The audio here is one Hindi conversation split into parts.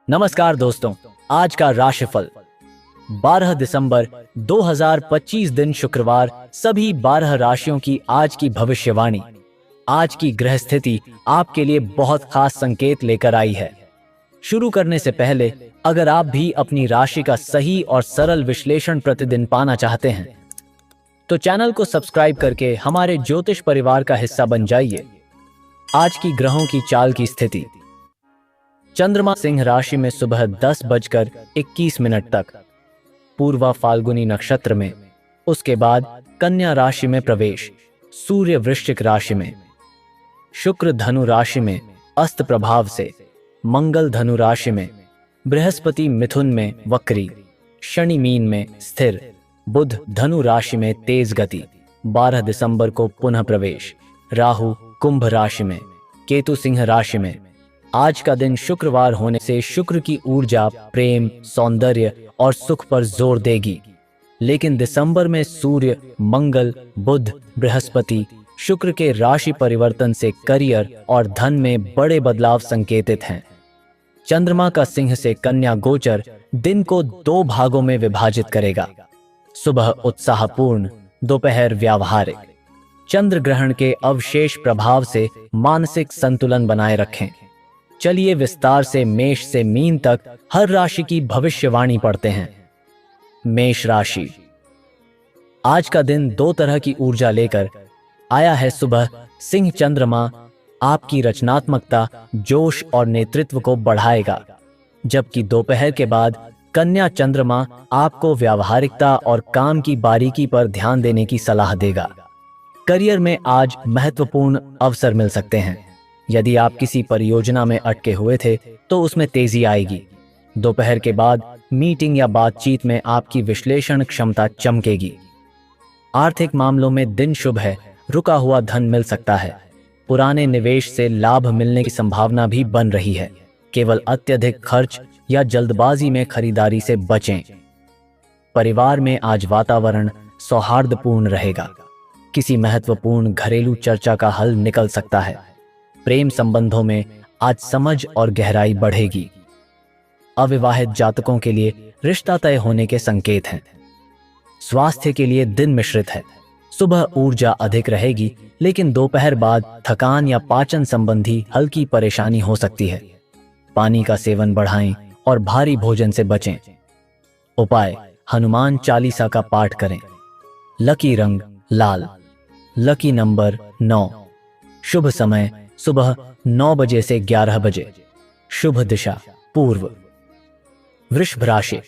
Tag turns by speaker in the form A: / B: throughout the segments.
A: नमस्कार दोस्तों, आज का राशिफल 12 दिसंबर 2025 दिन शुक्रवार। सभी 12 राशियों की आज की भविष्यवाणी। आज की ग्रह स्थिति आपके लिए बहुत खास संकेत लेकर आई है। शुरू करने से पहले अगर आप भी अपनी राशि का सही और सरल विश्लेषण प्रतिदिन पाना चाहते हैं तो चैनल को सब्सक्राइब करके हमारे ज्योतिष परिवार का हिस्सा बन जाइए। आज की ग्रहों की चाल की स्थिति। चंद्रमा सिंह राशि में सुबह 10:21 तक पूर्वा फाल्गुनी नक्षत्र में, उसके बाद कन्या राशि में प्रवेश, सूर्य वृश्चिक राशि में, शुक्र धनु राशि में अस्त प्रभाव से, मंगल धनु राशि में, बृहस्पति मिथुन में वक्री, शनि मीन में स्थिर, बुध धनु राशि में तेज गति, 12 दिसंबर को पुनः प्रवेश, राहु कुंभ राशि में, केतु सिंह राशि में। आज का दिन शुक्रवार होने से शुक्र की ऊर्जा प्रेम, सौंदर्य और सुख पर जोर देगी। लेकिन दिसंबर में सूर्य, मंगल, बुध, बृहस्पति, शुक्र के राशि परिवर्तन से करियर और धन में बड़े बदलाव संकेतित हैं। चंद्रमा का सिंह से कन्या गोचर दिन को 2 भागों में विभाजित करेगा। सुबह उत्साहपूर्ण, दोपहर व्यावहारिक। चंद्र ग्रहण के अवशेष प्रभाव से मानसिक संतुलन बनाए रखें। चलिए विस्तार से मेष से मीन तक हर राशि की भविष्यवाणी पढ़ते हैं। मेष राशि। आज का दिन 2 तरह की ऊर्जा लेकर आया है। सुबह सिंह चंद्रमा आपकी रचनात्मकता, जोश और नेतृत्व को बढ़ाएगा, जबकि दोपहर के बाद कन्या चंद्रमा आपको व्यावहारिकता और काम की बारीकी पर ध्यान देने की सलाह देगा। करियर में आज महत्वपूर्ण अवसर मिल सकते हैं। यदि आप किसी परियोजना में अटके हुए थे तो उसमें तेजी आएगी। दोपहर के बाद मीटिंग या बातचीत में आपकी विश्लेषण क्षमता चमकेगी। आर्थिक मामलों में दिन शुभ है, रुका हुआ धन मिल सकता है। पुराने निवेश से लाभ मिलने की संभावना भी बन रही है। केवल अत्यधिक खर्च या जल्दबाजी में खरीदारी से बचें। परिवार में आज वातावरण सौहार्दपूर्ण रहेगा। किसी महत्वपूर्ण घरेलू चर्चा का हल निकल सकता है। प्रेम संबंधों में आज समझ और गहराई बढ़ेगी। अविवाहित जातकों के लिए रिश्ता तय होने के संकेत हैं। स्वास्थ्य के लिए दिन मिश्रित है। सुबह ऊर्जा अधिक रहेगी, लेकिन दोपहर बाद थकान या पाचन संबंधी हल्की परेशानी हो सकती है। पानी का सेवन बढ़ाएं और भारी भोजन से बचें। उपाय: हनुमान चालीसा का पाठ करें। लकी रंग लाल। Lucky number 9। शुभ समय सुबह 9 बजे से 11 बजे। शुभ दिशा पूर्व। वृषभ राशि।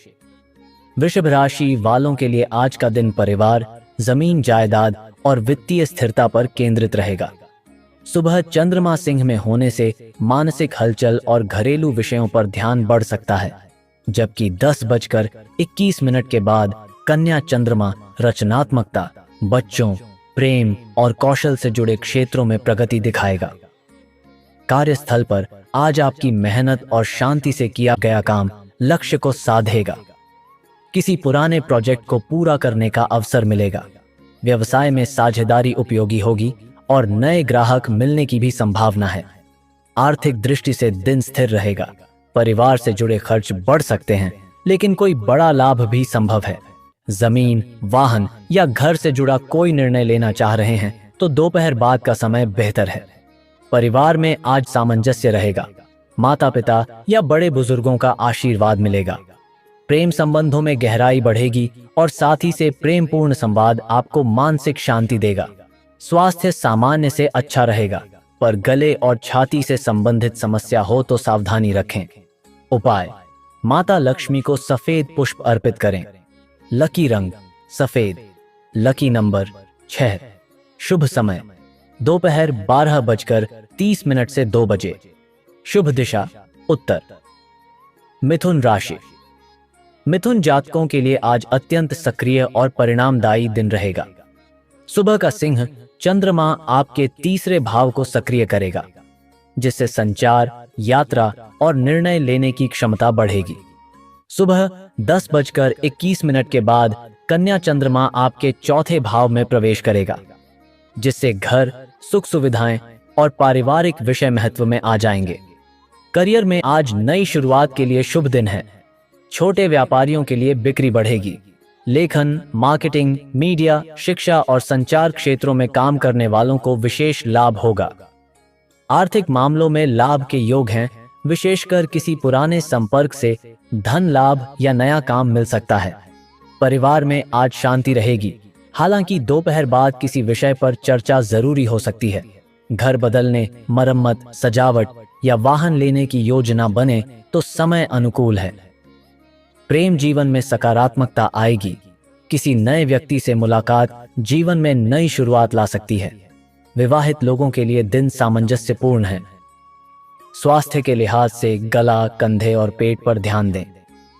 A: वृषभ राशि वालों के लिए आज का दिन परिवार, जमीन जायदाद और वित्तीय स्थिरता पर केंद्रित रहेगा। सुबह चंद्रमा सिंह में होने से मानसिक हलचल और घरेलू विषयों पर ध्यान बढ़ सकता है, जबकि 10:21 के बाद कन्या चंद्रमा रचनात्मकता, बच्चों, प्रेम और कौशल से जुड़े क्षेत्रों में प्रगति दिखाएगा। कार्यस्थल पर आज आपकी मेहनत और शांति से किया गया काम लक्ष्य को साधेगा। किसी पुराने प्रोजेक्ट को पूरा करने का अवसर मिलेगा। व्यवसाय में साझेदारी उपयोगी होगी और नए ग्राहक मिलने की भी संभावना है। आर्थिक दृष्टि से दिन स्थिर रहेगा। परिवार से जुड़े खर्च बढ़ सकते हैं, लेकिन कोई बड़ा लाभ भी संभव है। जमीन, वाहन या घर से जुड़ा कोई निर्णय लेना चाह रहे हैं तो दोपहर बाद का समय बेहतर है। परिवार में आज सामंजस्य रहेगा। माता पिता या बड़े बुजुर्गों का आशीर्वाद मिलेगा। प्रेम संबंधों में गहराई बढ़ेगी और साथी से प्रेमपूर्ण संवाद आपको मानसिक शांति देगा। स्वास्थ्य सामान्य से अच्छा रहेगा, पर गले और छाती से संबंधित समस्या हो तो सावधानी रखें। उपाय: माता लक्ष्मी को सफेद पुष्प अर्पित करें। लकी रंग सफेद। Lucky number 6। शुभ समय दोपहर 12:30 से 2 बजे। शुभ दिशा उत्तर। मिथुन राशि। मिथुन जातकों के लिए आज अत्यंत सक्रिय और परिणामदायी दिन रहेगा। सुबह का सिंह चंद्रमा आपके 3रे भाव को सक्रिय करेगा, जिससे संचार, यात्रा और निर्णय लेने की क्षमता बढ़ेगी। सुबह 10:21 के बाद कन्या चंद्रमा आपके 4थे भाव में प्रवेश करेगा, जिससे घर, सुख सुविधाएं और पारिवारिक विषय महत्व में आ जाएंगे। करियर में आज नई शुरुआत के लिए शुभ दिन है। छोटे व्यापारियों के लिए बिक्री बढ़ेगी। लेखन, मार्केटिंग, मीडिया, शिक्षा और संचार क्षेत्रों में काम करने वालों को विशेष लाभ होगा। आर्थिक मामलों में लाभ के योग हैं, विशेषकर किसी पुराने संपर्क से धन लाभ या नया काम मिल सकता है। परिवार में आज शांति रहेगी, हालांकि दोपहर बाद किसी विषय पर चर्चा जरूरी हो सकती है। घर बदलने, मरम्मत, सजावट या वाहन लेने की योजना बने तो समय अनुकूल है। प्रेम जीवन में सकारात्मकता आएगी। किसी नए व्यक्ति से मुलाकात जीवन में नई शुरुआत ला सकती है। विवाहित लोगों के लिए दिन सामंजस्यपूर्ण है। स्वास्थ्य के लिहाज से गला, कंधे और पेट पर ध्यान दें।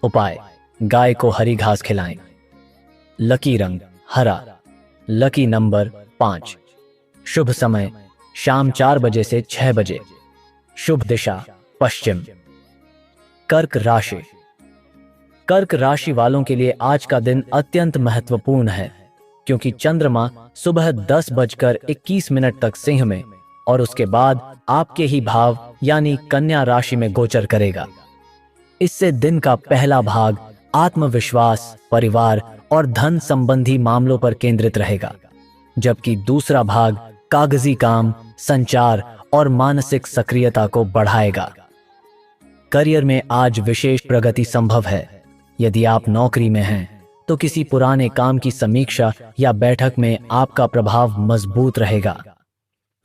A: उपाय: गाय को हरी घास खिलाएं। लकी रंग हरा। Lucky number 5। शुभ समय शाम 4 बजे से 6 बजे। शुभ दिशा पश्चिम। कर्क राशि। कर्क राशि वालों के लिए आज का दिन अत्यंत महत्वपूर्ण है, क्योंकि चंद्रमा सुबह 10:21 तक सिंह में और उसके बाद आपके ही भाव यानी कन्या राशि में गोचर करेगा। इससे दिन का पहला भाग आत्मविश्वास, परिवार और धन संबंधी मामलों पर केंद्रित रहेगा, जबकि दूसरा भाग कागजी काम, संचार और मानसिक सक्रियता को बढ़ाएगा। करियर में आज विशेष प्रगति संभव है। यदि आप नौकरी में हैं तो किसी पुराने काम की समीक्षा या बैठक में आपका प्रभाव मजबूत रहेगा।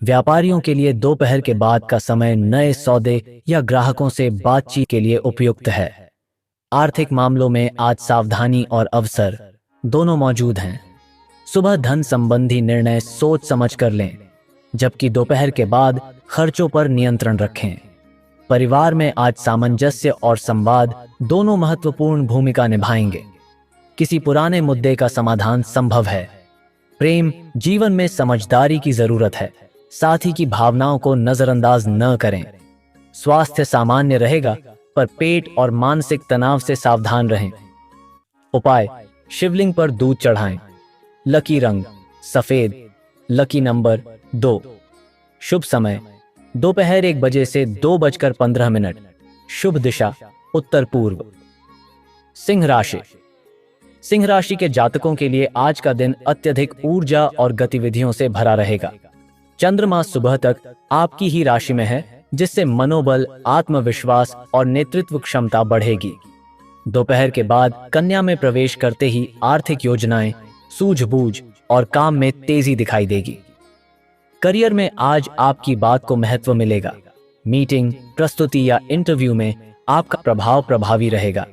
A: व्यापारियों के लिए दोपहर के बाद का समय नए सौदे या ग्राहकों से बातचीत के लिए उपयुक्त है। आर्थिक मामलों में आज सावधानी और अवसर दोनों मौजूद हैं। सुबह धन संबंधी निर्णय सोच समझ कर लें, जबकि दोपहर के बाद खर्चों पर नियंत्रण रखें। परिवार में आज सामंजस्य और संवाद दोनों महत्वपूर्ण भूमिका निभाएंगे। किसी पुराने मुद्दे का समाधान संभव है। प्रेम जीवन में समझदारी की जरूरत है, साथी की भावनाओं को नजरअंदाज न करें। स्वास्थ्य सामान्य रहेगा, पर पेट और मानसिक तनाव से सावधान रहें। उपाय: शिवलिंग पर दूध चढ़ाएं। लकी रंग सफेद। Lucky number 2। शुभ समय दोपहर 1 बजे से 2:15। शुभ दिशा उत्तर पूर्व। सिंह राशि। सिंह राशि के जातकों के लिए आज का दिन अत्यधिक ऊर्जा और गतिविधियों से भरा रहेगा। चंद्रमा सुबह तक आपकी ही राशि में है, जिससे मनोबल, आत्मविश्वास और नेतृत्व क्षमता बढ़ेगी। दोपहर के बाद कन्या में प्रवेश करते ही आर्थिक योजनाएं, सूझबूझ और काम में तेजी दिखाई देगी। करियर में आज आपकी बात को महत्व मिलेगा। मीटिंग, प्रस्तुति या इंटरव्यू में आपका प्रभाव प्रभावी रहेगा।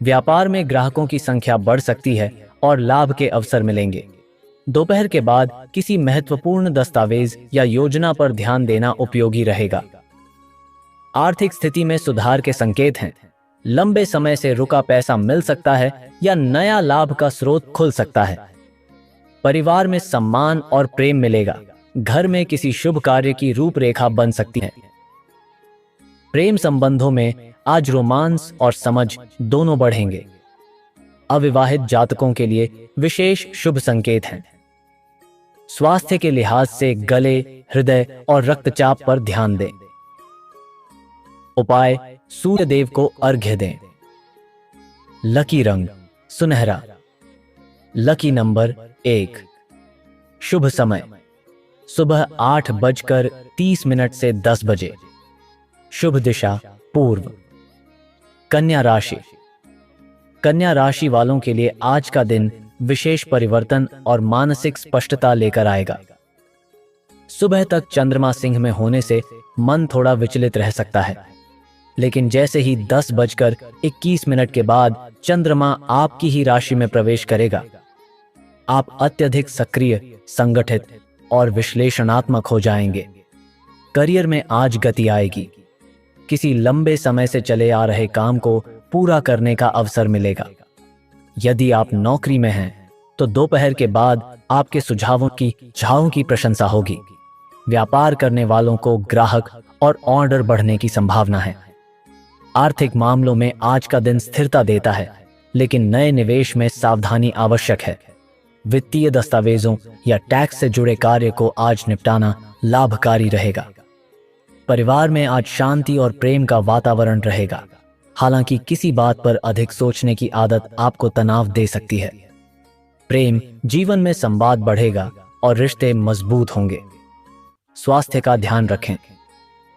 A: व्यापार में ग्राहकों की संख्या बढ़ सकती है और लाभ के अवसर मिलेंगे। दोपहर के बाद किसी महत्वपूर्ण दस्तावेज या योजना पर ध्यान देना उपयोगी रहेगा। आर्थिक स्थिति में सुधार के संकेत हैं। लंबे समय से रुका पैसा मिल सकता है या नया लाभ का स्रोत खुल सकता है। परिवार में सम्मान और प्रेम मिलेगा। घर में किसी शुभ कार्य की रूपरेखा बन सकती है। प्रेम संबंधों में आज रोमांस और समझ दोनों बढ़ेंगे। अविवाहित जातकों के लिए विशेष शुभ संकेत हैं। स्वास्थ्य के लिहाज से गले, हृदय और रक्तचाप पर ध्यान दें। उपाय: सूर्य देव को अर्घ्य दें। लकी रंग सुनहरा। Lucky number 1। शुभ समय सुबह 8:30 से 10 बजे। शुभ दिशा पूर्व। कन्या राशि। कन्या राशि वालों के लिए आज का दिन विशेष परिवर्तन और मानसिक स्पष्टता लेकर आएगा। सुबह तक चंद्रमा सिंह में होने से मन थोड़ा विचलित रह सकता है, लेकिन जैसे ही 10:21 के बाद चंद्रमा आपकी ही राशि में प्रवेश करेगा, आप अत्यधिक सक्रिय, संगठित और विश्लेषणात्मक हो जाएंगे। करियर में आज गति आएगी। किसी लंबे समय से चले आ रहे काम को पूरा करने का अवसर मिलेगा। यदि आप नौकरी में हैं, तो दोपहर के बाद आपके सुझावों की प्रशंसा होगी। व्यापार करने वालों को ग्राहक और ऑर्डर बढ़ने की संभावना है। आर्थिक मामलों में आज का दिन स्थिरता देता है, लेकिन नए निवेश में सावधानी आवश्यक है। वित्तीय दस्तावेजों या टैक्स से जुड़े कार्य को आज निपटाना लाभकारी रहेगा। परिवार में आज शांति और प्रेम का वातावरण रहेगा। हालांकि किसी बात पर अधिक सोचने की आदत आपको तनाव दे सकती है। प्रेम जीवन में संवाद बढ़ेगा और रिश्ते मजबूत होंगे। स्वास्थ्य का ध्यान रखें।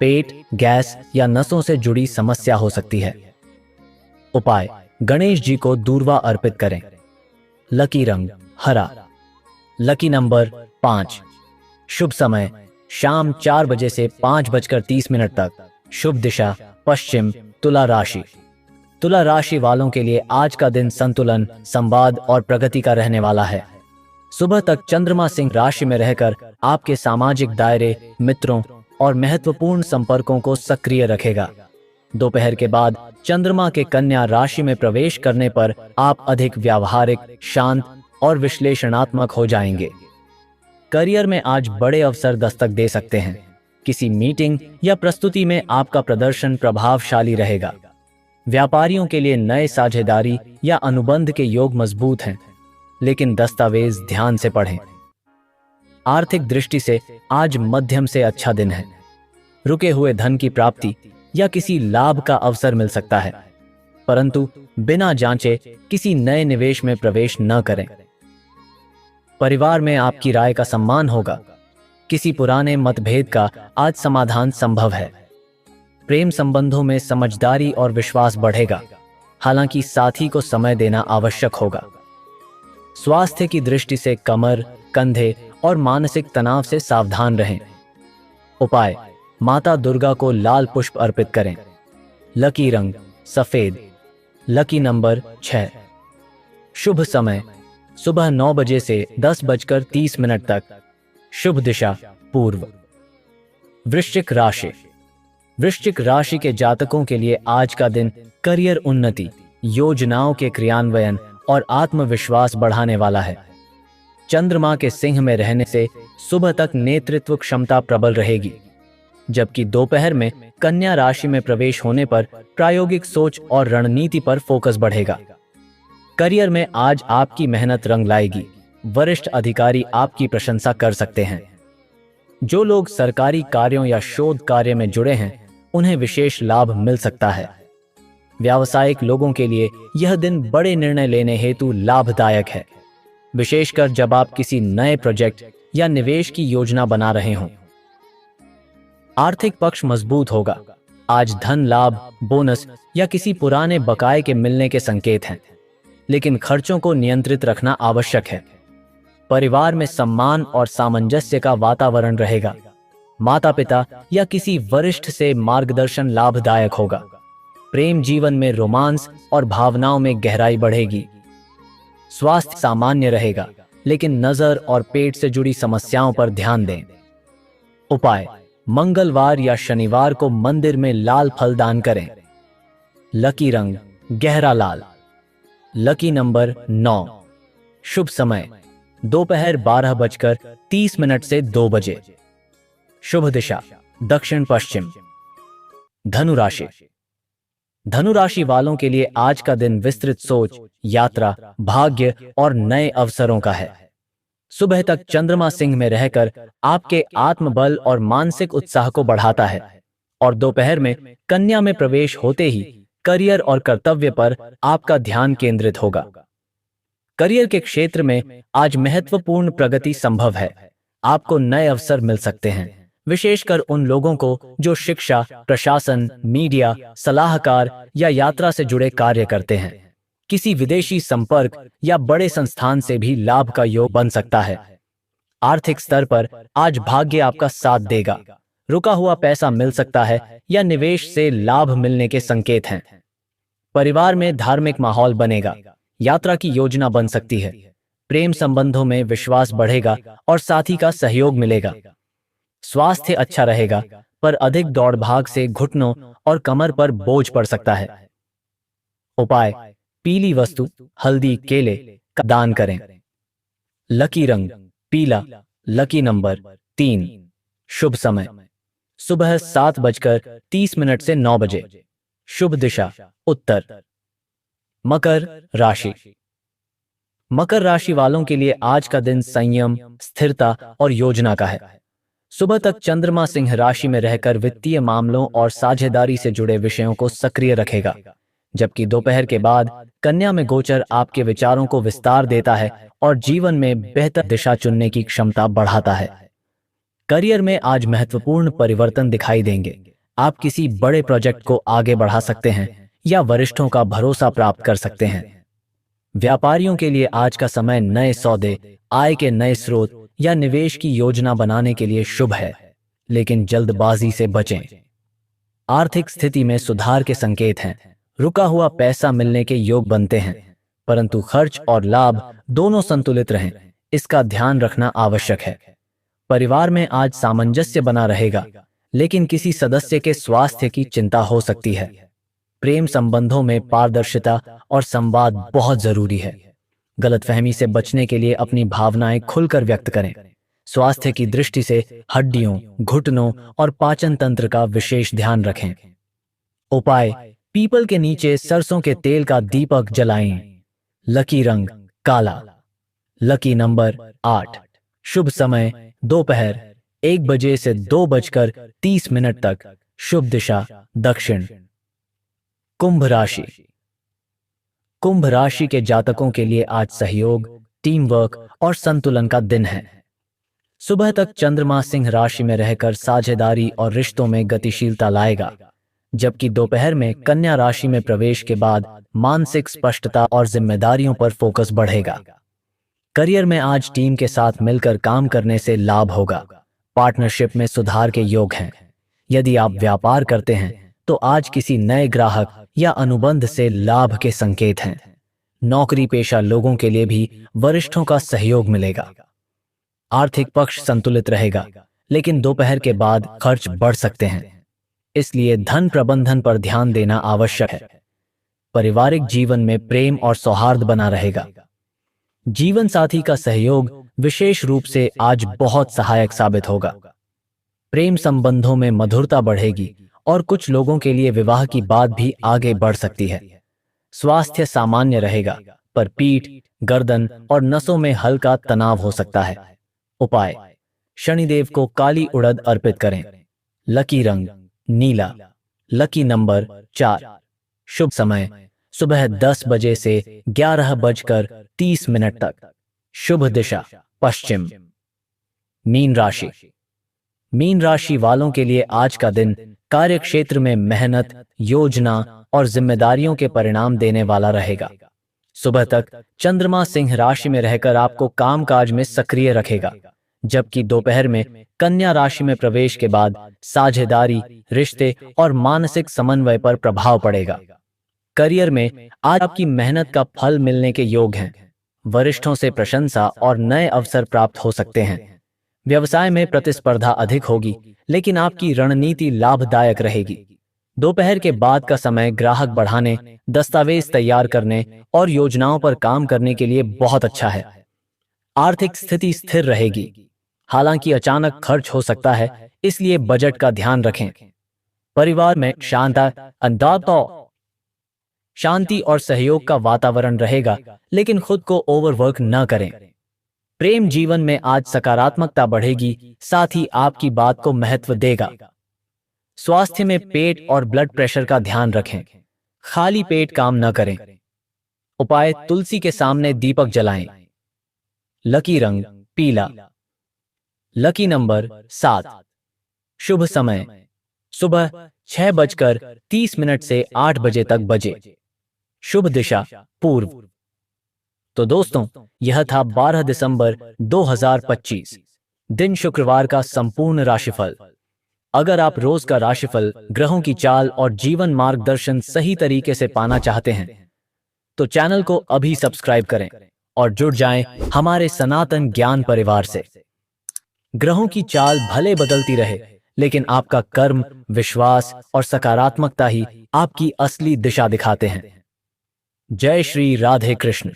A: पेट, गैस या नसों से जुड़ी समस्या हो सकती है। उपाय, गणेश जी को दूर्वा अर्पित करें। लकी रंग हरा। Lucky number 5। शुभ समय शाम 4 बजे से 5:30 तक। शुभ दिशा पश्चिम। तुला राशि। तुला राशि वालों के लिए आज का दिन संतुलन, संवाद और प्रगति का रहने वाला है। सुबह तक चंद्रमा सिंह राशि में रहकर आपके सामाजिक दायरे, मित्रों और महत्वपूर्ण संपर्कों को सक्रिय रखेगा। दोपहर के बाद चंद्रमा के कन्या राशि में प्रवेश करने पर आप अधिक व्यावहारिक, शांत और विश्लेषणात्मक हो जाएंगे। करियर में आज बड़े अवसर दस्तक दे सकते हैं। किसी मीटिंग या प्रस्तुति में आपका प्रदर्शन प्रभावशाली रहेगा। व्यापारियों के लिए नए साझेदारी या अनुबंध के योग मजबूत हैं, लेकिन दस्तावेज ध्यान से पढ़ें। आर्थिक दृष्टि से आज मध्यम से अच्छा दिन है। रुके हुए धन की प्राप्ति या किसी लाभ का अवसर मिल सकता है, परंतु बिना जांचे किसी नए निवेश में प्रवेश न करें। परिवार में आपकी राय का सम्मान होगा। किसी पुराने मतभेद का आज समाधान संभव है। प्रेम संबंधों में समझदारी और विश्वास बढ़ेगा, हालांकि साथी को समय देना आवश्यक होगा। स्वास्थ्य की दृष्टि से कमर, कंधे और मानसिक तनाव से सावधान रहें। उपाय, माता दुर्गा को लाल पुष्प अर्पित करें। लकी रंग सफेद। Lucky number 6। शुभ समय सुबह 9 बजे से 10:30 तक। शुभ दिशा पूर्व। वृश्चिक राशि। वृश्चिक राशि के जातकों के लिए आज का दिन करियर उन्नति, योजनाओं के क्रियान्वयन और आत्मविश्वास बढ़ाने वाला है। चंद्रमा के सिंह में रहने से सुबह तक नेतृत्व क्षमता प्रबल रहेगी, जबकि दोपहर में कन्या राशि में प्रवेश होने पर प्रायोगिक सोच और रणनीति पर फोकस बढ़ेगा। करियर में आज आपकी मेहनत रंग लाएगी। वरिष्ठ अधिकारी आपकी प्रशंसा कर सकते हैं। जो लोग सरकारी कार्यों या शोध कार्य में जुड़े हैं, उन्हें विशेष लाभ मिल सकता है। व्यावसायिक लोगों के लिए यह दिन बड़े निर्णय लेने हेतु लाभदायक है, विशेषकर जब आप किसी नए प्रोजेक्ट या निवेश की योजना बना रहे हों। आर्थिक पक्ष मजबूत होगा। आज धन लाभ, बोनस या किसी पुराने बकाये के मिलने के संकेत हैं, लेकिन खर्चों को नियंत्रित रखना आवश्यक है। परिवार में सम्मान और सामंजस्य का वातावरण रहेगा। माता पिता या किसी वरिष्ठ से मार्गदर्शन लाभदायक होगा। प्रेम जीवन में रोमांस और भावनाओं में गहराई बढ़ेगी। स्वास्थ्य सामान्य रहेगा, लेकिन नजर और पेट से जुड़ी समस्याओं पर ध्यान दें। उपाय, मंगलवार या शनिवार को मंदिर में लाल फल दान करें। लकी रंग गहरा लाल। Lucky number 9। शुभ समय दोपहर 12:30 से 2 बजे। शुभ दिशा दक्षिण पश्चिम। धनु राशि। धनु राशि वालों के लिए आज का दिन विस्तृत सोच, यात्रा, भाग्य और नए अवसरों का है। सुबह तक चंद्रमा सिंह में रहकर आपके आत्मबल और मानसिक उत्साह को बढ़ाता है, और दोपहर में कन्या में प्रवेश होते ही करियर और कर्तव्य पर आपका ध्यान केंद्रित होगा। करियर के क्षेत्र में आज महत्वपूर्ण प्रगति संभव है। आपको नए अवसर मिल सकते हैं, विशेषकर उन लोगों को जो शिक्षा, प्रशासन, मीडिया, सलाहकार या यात्रा से जुड़े कार्य करते हैं। किसी विदेशी संपर्क या बड़े संस्थान से भी लाभ का योग बन सकता है। आर्थिक स्तर पर आज भाग्य आपका साथ देगा। रुका हुआ पैसा मिल सकता है या निवेश से लाभ मिलने के संकेत हैं। परिवार में धार्मिक माहौल बनेगा। यात्रा की योजना बन सकती है। प्रेम संबंधों में विश्वास बढ़ेगा और साथी का सहयोग मिलेगा। स्वास्थ्य अच्छा रहेगा, पर अधिक दौड़ भाग से घुटनों और कमर पर बोझ पड़ सकता है। उपाय, पीली वस्तु, हल्दी, केले का दान करें। लकी रंग पीला। Lucky number 3। शुभ समय सुबह 7:30 से 9 बजे। शुभ दिशा उत्तर। मकर राशि। मकर राशि वालों के लिए आज का दिन संयम, स्थिरता और योजना का है। सुबह तक चंद्रमा सिंह राशि में रहकर वित्तीय मामलों और साझेदारी से जुड़े विषयों को सक्रिय रखेगा, जबकि दोपहर के बाद कन्या में गोचर आपके विचारों को विस्तार देता है और जीवन में बेहतर दिशा चुनने की क्षमता बढ़ाता है। करियर में आज महत्वपूर्ण परिवर्तन दिखाई देंगे। आप किसी बड़े प्रोजेक्ट को आगे बढ़ा सकते हैं या वरिष्ठों का भरोसा प्राप्त कर सकते हैं। व्यापारियों के लिए आज का समय नए सौदे, आय के नए स्रोत या निवेश की योजना बनाने के लिए शुभ है, लेकिन जल्दबाजी से बचें। आर्थिक स्थिति में सुधार के संकेत हैं। रुका हुआ पैसा मिलने के योग बनते हैं, परंतु खर्च और लाभ दोनों संतुलित रहें, इसका ध्यान रखना आवश्यक है। परिवार में आज सामंजस्य बना रहेगा, लेकिन किसी सदस्य के स्वास्थ्य की चिंता हो सकती है। प्रेम संबंधों में पारदर्शिता और संवाद बहुत जरूरी है। गलतफहमी से बचने के लिए अपनी भावनाएं खुलकर व्यक्त करें। स्वास्थ्य की दृष्टि से हड्डियों, घुटनों और पाचन तंत्र का विशेष ध्यान रखें। उपाय: पीपल के नीचे सरसों के तेल का दीपक जलाएं। लकी रंग काला। Lucky number 8। शुभ समय दोपहर 1 बजे से 2:30 तक। शुभ दिशा दक्षिण। कुंभ राशि। कुंभ राशि के जातकों के लिए आज सहयोग, टीम वर्क और संतुलन का दिन है। सुबह तक चंद्रमा सिंह राशि में रहकर साझेदारी और रिश्तों में गतिशीलता लाएगा, जबकि दोपहर में कन्या राशि में प्रवेश के बाद मानसिक स्पष्टता और जिम्मेदारियों पर फोकस बढ़ेगा। करियर में आज टीम के साथ मिलकर काम करने से लाभ होगा। पार्टनरशिप में सुधार के योग हैं। यदि आप व्यापार करते हैं तो आज किसी नए ग्राहक या अनुबंध से लाभ के संकेत हैं। नौकरी पेशा लोगों के लिए भी वरिष्ठों का सहयोग मिलेगा। आर्थिक पक्ष संतुलित रहेगा, लेकिन दोपहर के बाद खर्च बढ़ सकते हैं, इसलिए धन प्रबंधन पर ध्यान देना आवश्यक है। पारिवारिक जीवन में प्रेम और सौहार्द बना रहेगा। जीवन साथी का सहयोग विशेष रूप से आज बहुत सहायक साबित होगा। प्रेम संबंधों में मधुरता बढ़ेगी और कुछ लोगों के लिए विवाह की बात भी आगे बढ़ सकती है। स्वास्थ्य सामान्य रहेगा, पर पीठ, गर्दन और नसों में हल्का तनाव हो सकता है। उपाय: शनिदेव को काली उड़द अर्पित करें। लकी रंग नीला। Lucky number 4। शुभ समय सुबह 10 बजे से 11:30 तक। शुभ दिशा पश्चिम। मीन राशि। मीन राशि वालों के लिए आज का दिन कार्य क्षेत्र में मेहनत, योजना और जिम्मेदारियों के परिणाम देने वाला रहेगा। सुबह तक चंद्रमा सिंह राशि में रहकर आपको कामकाज में सक्रिय रखेगा, जबकि दोपहर में कन्या राशि में प्रवेश के बाद साझेदारी, रिश्ते और मानसिक समन्वय पर प्रभाव पड़ेगा। करियर में आज आपकी मेहनत का फल मिलने के योग हैं। वरिष्ठों से प्रशंसा और नए अवसर प्राप्त हो सकते हैं। व्यवसाय में प्रतिस्पर्धा अधिक होगी, लेकिन आपकी रणनीति लाभदायक रहेगी। दोपहर के बाद का समय ग्राहक बढ़ाने, दस्तावेज तैयार करने और योजनाओं पर काम करने के लिए बहुत अच्छा है। आर्थिक स्थिति स्थिर रहेगी, हालांकि अचानक खर्च हो सकता है, इसलिए बजट का ध्यान रखें। परिवार में शांति और सहयोग का वातावरण रहेगा, लेकिन खुद को ओवरवर्क न करें। प्रेम जीवन में आज सकारात्मकता बढ़ेगी, साथ ही आपकी बात को महत्व देगा। स्वास्थ्य में पेट और ब्लड प्रेशर का ध्यान रखें। खाली पेट काम न करें। उपाय: तुलसी के सामने दीपक जलाएं। लकी रंग पीला। Lucky number 7। शुभ समय सुबह 6:30 से 8 बजे तक बजे। शुभ दिशा पूर्व। तो दोस्तों, यह था 12 दिसंबर 2025 दिन शुक्रवार का संपूर्ण राशिफल। अगर आप रोज का राशिफल, ग्रहों की चाल और जीवन मार्गदर्शन सही तरीके से पाना चाहते हैं, तो चैनल को अभी सब्सक्राइब करें और जुड़ जाएं हमारे सनातन ज्ञान परिवार से। ग्रहों की चाल भले बदलती रहे, लेकिन आपका कर्म, विश्वास और सकारात्मकता ही आपकी असली दिशा दिखाते हैं। जय श्री राधे कृष्ण।